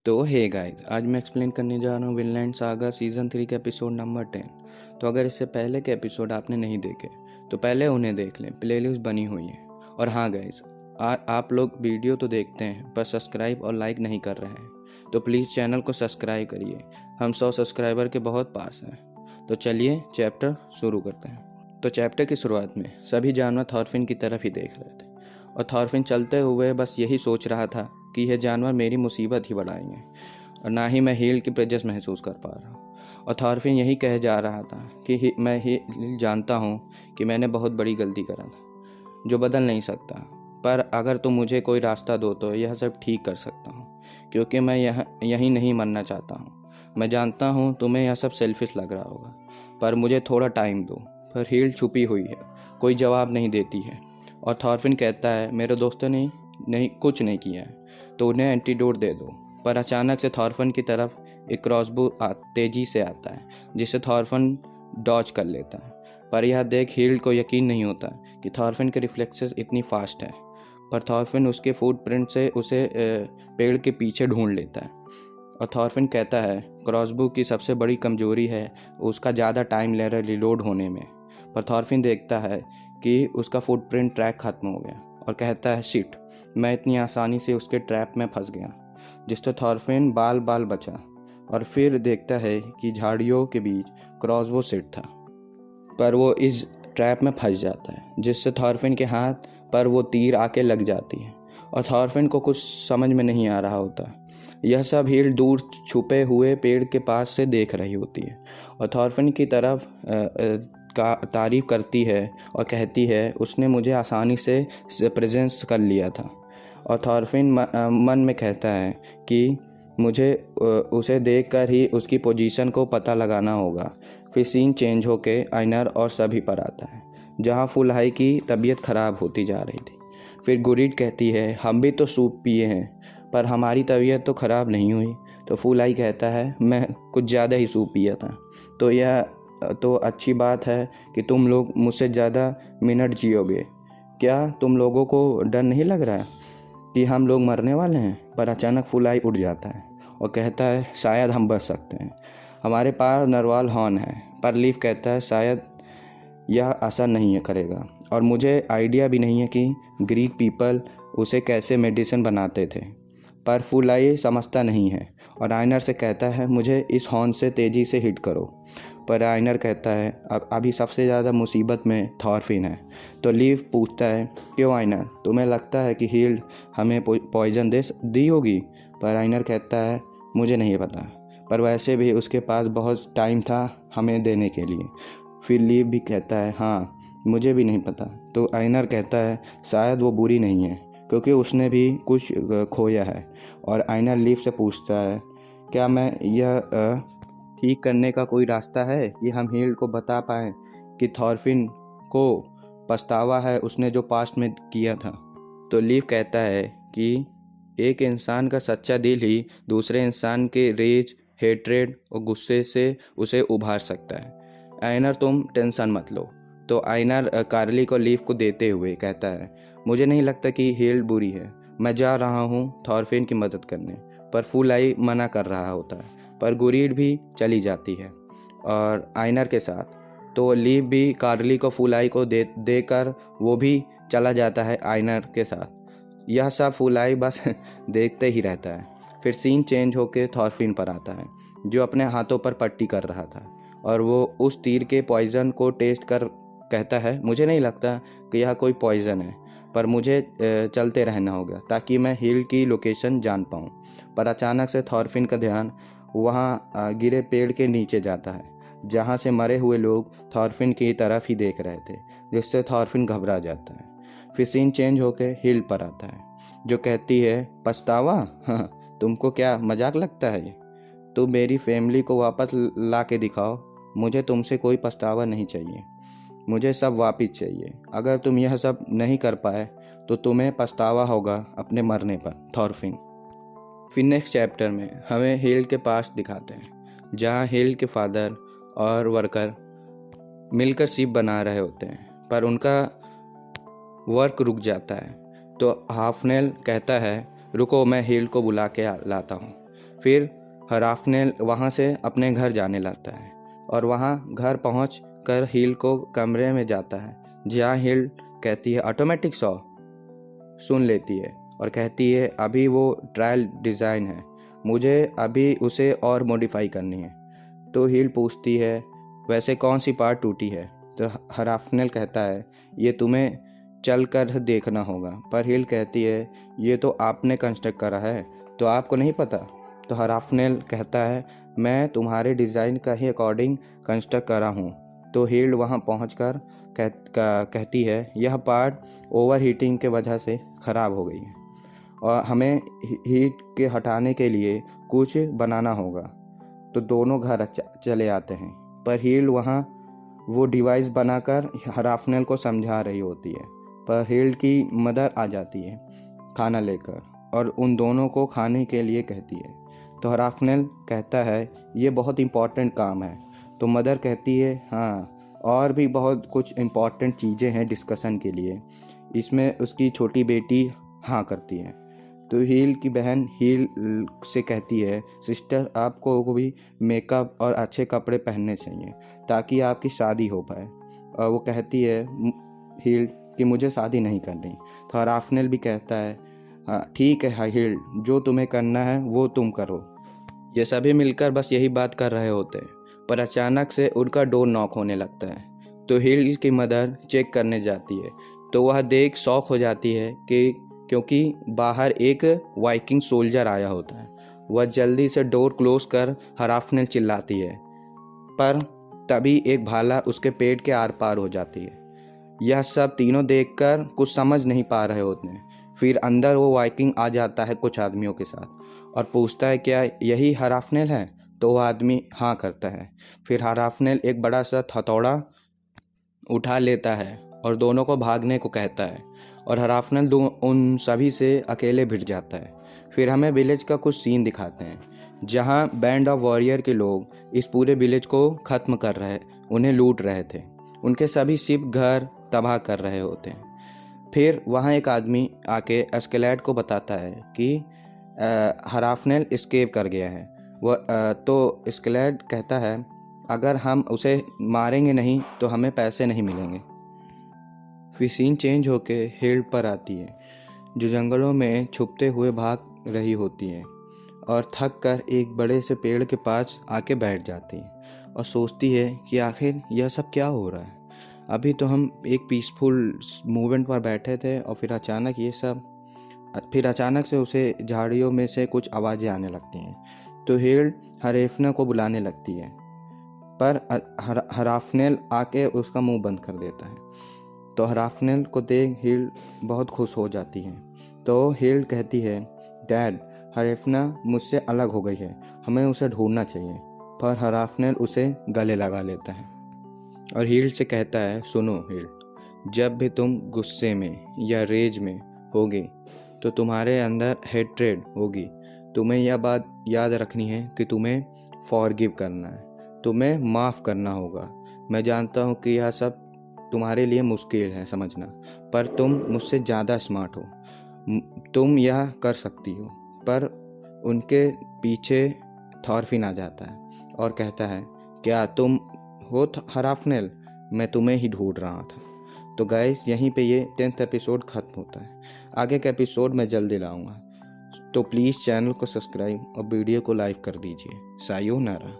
तो hey guys, आज मैं एक्सप्लेन करने जा रहा हूँ विनलैंड सागा सीज़न 3 के एपिसोड नंबर 10। तो अगर इससे पहले के एपिसोड आपने नहीं देखे तो पहले उन्हें देख लें, प्लेलिस्ट बनी हुई है। और हाँ गाइस, आप लोग वीडियो तो देखते हैं पर सब्सक्राइब और लाइक नहीं कर रहे हैं, तो प्लीज़ चैनल को सब्सक्राइब करिए। हम 100 सब्सक्राइबर के बहुत पास हैं। तो चलिए चैप्टर शुरू करते हैं। तो चैप्टर की शुरुआत में सभी जानवर थॉरफिन की तरफ ही देख रहे थे और थॉरफिन चलते हुए बस यही सोच रहा था कि यह जानवर मेरी मुसीबत ही बढ़ाएंगे और ना ही मैं हील की प्रेजेंस महसूस कर पा रहा हूँ। और थॉरफिन यही कह जा रहा था कि मैं हील जानता हूँ कि मैंने बहुत बड़ी गलती करा था जो बदल नहीं सकता, पर अगर तुम मुझे कोई रास्ता दो तो यह सब ठीक कर सकता हूँ, क्योंकि मैं यहीं नहीं मरना चाहता हूँ। मैं जानता हूँ तुम्हें यह सब सेल्फिश लग रहा होगा, पर मुझे थोड़ा टाइम दो। पर हील छुपी हुई है, कोई जवाब नहीं देती है। और थॉरफिन कहता है मेरे दोस्तों ने नहीं कुछ नहीं किया है तो उन्हें एंटीडोट दे दो। पर अचानक से थॉरफिन की तरफ एक क्रॉसबो तेजी से आता है जिसे थॉरफिन डॉज कर लेता है। पर यह देख हील को यकीन नहीं होता कि थॉरफिन के रिफ्लेक्सेस इतनी फास्ट है। पर थॉरफिन उसके फुटप्रिंट से उसे पेड़ के पीछे ढूंढ लेता है। और थॉरफिन कहता है क्रॉसबो की सबसे बड़ी कमजोरी है उसका ज़्यादा टाइम ले रहा है रिलोड होने में। पर थॉरफिन देखता है कि उसका फुटप्रिंट ट्रैक खत्म हो गया और कहता है शिट, मैं इतनी आसानी से उसके ट्रैप में फंस गया, जिससे थॉरफिन बाल बचा। और फिर देखता है कि झाड़ियों के बीच क्रॉसबो सेट था, पर वो इस ट्रैप में फंस जाता है, जिससे थॉरफिन के हाथ पर वो तीर आके लग जाती है और थॉरफिन को कुछ समझ में नहीं आ रहा होता। यह सब हील दूर छुपे हुए पेड़ के पास से देख रही होती है और थॉरफिन की तरफ का तारीफ करती है और कहती है उसने मुझे आसानी से प्रेजेंस कर लिया था। और थॉरफिन मन में कहता है कि मुझे उसे देखकर ही उसकी पोजीशन को पता लगाना होगा। फिर सीन चेंज होके आइनर और सभी पर आता है, जहाँ फुल हाई की तबीयत ख़राब होती जा रही थी। फिर गुरीड कहती है हम भी तो सूप पिए हैं पर हमारी तबीयत तो ख़राब नहीं हुई। तो फुल हाई कहता है मैं कुछ ज़्यादा ही सूप पिया था, तो यह तो अच्छी बात है कि तुम लोग मुझसे ज़्यादा मिनट जियोगे। क्या तुम लोगों को डर नहीं लग रहा कि हम लोग मरने वाले हैं? पर अचानक फुल हाई उठ जाता है और कहता है शायद हम बच सकते हैं, हमारे पास नरवाल हॉर्न है। पर लीफ कहता है शायद यह असर नहीं करेगा और मुझे आइडिया भी नहीं है कि ग्रीक पीपल उसे कैसे मेडिसिन बनाते थे। पर फुल हाई समझता नहीं है और आइनर से कहता है मुझे इस हॉर्न से तेज़ी से हिट करो। पर आइनर कहता है अब अभी सबसे ज़्यादा मुसीबत में थॉरफिन है। तो लीव पूछता है क्यों आइनर, तुम्हें लगता है कि हील्ड हमें पॉइजन दी होगी? पर आइनर कहता है मुझे नहीं पता, पर वैसे भी उसके पास बहुत टाइम था हमें देने के लिए। फिर लीव भी कहता है हाँ मुझे भी नहीं पता। तो आइनर कहता है शायद वो बुरी नहीं है क्योंकि उसने भी कुछ खोया है। और आइनर लीव से पूछता है क्या मैं यह ठीक करने का कोई रास्ता है कि हम हील को बता पाएँ कि थॉरफिन को पछतावा है उसने जो पास्ट में किया था? तो लीव कहता है कि एक इंसान का सच्चा दिल ही दूसरे इंसान के रेज, हेट्रेड और गुस्से से उसे उभार सकता है। आइनर तुम टेंशन मत लो। तो आइनर कार्ली को लीव को देते हुए कहता है मुझे नहीं लगता कि हील बुरी है, मैं जा रहा हूँ थॉरफिन की मदद करने। पर फुल हाई मना कर रहा होता है, पर गुरीड भी चली जाती है और आइनर के साथ। तो लीव भी कार्ली को फुल हाई को देकर वो भी चला जाता है आइनर के साथ। यह सब फुल हाई बस देखते ही रहता है। फिर सीन चेंज होकर थॉरफिन पर आता है जो अपने हाथों पर पट्टी कर रहा था और वो उस तीर के पॉइजन को टेस्ट कर कहता है मुझे नहीं लगता कि यह कोई पॉइजन है, पर मुझे चलते रहना होगा ताकि मैं हील की लोकेशन जान पाऊँ। पर अचानक से थॉरफिन का ध्यान वहाँ गिरे पेड़ के नीचे जाता है जहाँ से मरे हुए लोग थॉरफिन की तरफ ही देख रहे थे, जिससे थॉरफिन घबरा जाता है। फिर सीन चेंज होकर हील पर आता है जो कहती है पछतावा, हाँ तुमको क्या मजाक लगता है? तुम मेरी फैमिली को वापस ला के दिखाओ, मुझे तुमसे कोई पछतावा नहीं चाहिए, मुझे सब वापस चाहिए। अगर तुम यह सब नहीं कर पाए तो तुम्हें पछतावा होगा अपने मरने पर, थॉरफिन। फिर नेक्स्ट चैप्टर में हमें हील के पास दिखाते हैं जहाँ हील के फादर और वर्कर मिलकर शिप बना रहे होते हैं, पर उनका वर्क रुक जाता है। तो हाफनेल कहता है रुको मैं हील को बुला के लाता हूँ। फिर हराफनेल वहाँ से अपने घर जाने लगता है और वहाँ घर पहुँच कर हिल को कमरे में जाता है, जहाँ हिल कहती है ऑटोमेटिक सॉ, सुन लेती है और कहती है अभी वो ट्रायल डिज़ाइन है, मुझे अभी उसे और मॉडिफाई करनी है। तो हिल पूछती है वैसे कौन सी पार्ट टूटी है? तो हराफनेल कहता है ये तुम्हें चल कर देखना होगा। पर हिल कहती है ये तो आपने कंस्ट्रक्ट करा है, तो आपको नहीं पता? तो हराफनेल कहता है मैं तुम्हारे डिज़ाइन का ही अकॉर्डिंग कंस्ट्रक्ट करा हूँ। तो हिल वहाँ पहुँचकर कहती है यह पार्ट ओवर हीटिंग के वजह से ख़राब हो गई है और हमें हीट के हटाने के लिए कुछ बनाना होगा। तो दोनों घर चले आते हैं, पर हिल वहाँ वो डिवाइस बनाकर हराफनेल को समझा रही होती है। पर हिल की मदर आ जाती है खाना लेकर और उन दोनों को खाने के लिए कहती है। तो हराफनेल कहता है ये बहुत इम्पॉर्टेंट काम है। तो मदर कहती है हाँ, और भी बहुत कुछ इम्पॉर्टेंट चीज़ें हैं डिस्कशन के लिए। इसमें उसकी छोटी बेटी हाँ करती है। तो हिल की बहन हिल से कहती है सिस्टर आपको भी मेकअप और अच्छे कपड़े पहनने चाहिए ताकि आपकी शादी हो पाए। और वो कहती है हिल कि मुझे शादी नहीं करनी। तो हराफनेल भी कहता है हाँ ठीक है हिल, जो तुम्हें करना है वो तुम करो। ये सभी मिलकर बस यही बात कर रहे होते हैं, पर अचानक से उनका डोर नॉक होने लगता है। तो हिल की मदर चेक करने जाती है तो वह देख शॉक हो जाती है कि क्योंकि बाहर एक वाइकिंग सोल्जर आया होता है। वह जल्दी से डोर क्लोज कर हराफनेल चिल्लाती है, पर तभी एक भाला उसके पेट के आर पार हो जाती है। यह सब तीनों देखकर कुछ समझ नहीं पा रहे होते हैं। फिर अंदर वो वाइकिंग आ जाता है कुछ आदमियों के साथ और पूछता है क्या यही हराफनेल है? तो वह आदमी हाँ करता है। फिर हराफनेल एक बड़ा सा हथौड़ा उठा लेता है और दोनों को भागने को कहता है और हराफनेल उन सभी से अकेले भिड़ जाता है। फिर हमें विलेज का कुछ सीन दिखाते हैं जहाँ बैंड ऑफ वॉरियर के लोग इस पूरे विलेज को ख़त्म कर रहे, उन्हें लूट रहे थे। उनके सभी शिप घर तबाह कर रहे होते हैं। फिर वहाँ एक आदमी आके एस्केलेड को बताता है कि हराफनेल एस्केप कर गया है। तो एस्केलेड कहता है अगर हम उसे मारेंगे नहीं तो हमें पैसे नहीं मिलेंगे। फिर सीन चेंज होके हिल पर आती है जो जंगलों में छुपते हुए भाग रही होती है और थक कर एक बड़े से पेड़ के पास आके बैठ जाती है और सोचती है कि आखिर यह सब क्या हो रहा है। अभी तो हम एक पीसफुल मूवमेंट पर बैठे थे और फिर अचानक से उसे झाड़ियों में से कुछ आवाज़ें आने लगती हैं। तो हिल हरेफना को बुलाने लगती है, पर हराफनेल आके उसका मुंह बंद कर देता है। तो हराफनेल को देख हिल बहुत खुश हो जाती है। तो हिल कहती है डैड, हरेफना मुझसे अलग हो गई है, हमें उसे ढूंढना चाहिए। पर हराफनेल उसे गले लगा लेता है और हिल से कहता है सुनो हिल, जब भी तुम गुस्से में या रेज में होगी तो तुम्हारे अंदर हेट्रेड होगी। तुम्हें यह बात याद रखनी है कि तुम्हें फॉरगिव करना है, तुम्हें माफ़ करना होगा। मैं जानता हूँ कि यह सब तुम्हारे लिए मुश्किल है समझना, पर तुम मुझसे ज़्यादा स्मार्ट हो, तुम यह कर सकती हो। पर उनके पीछे थॉरफिन आ जाता है और कहता है क्या तुम हो हराफनेल? मैं तुम्हें ही ढूंढ रहा था। तो गाइस यहीं पे ये 10th एपिसोड ख़त्म होता है। आगे का एपिसोड मैं जल्दी लाऊंगा, तो प्लीज़ चैनल को सब्सक्राइब और वीडियो को लाइक कर दीजिए। सायोनारा।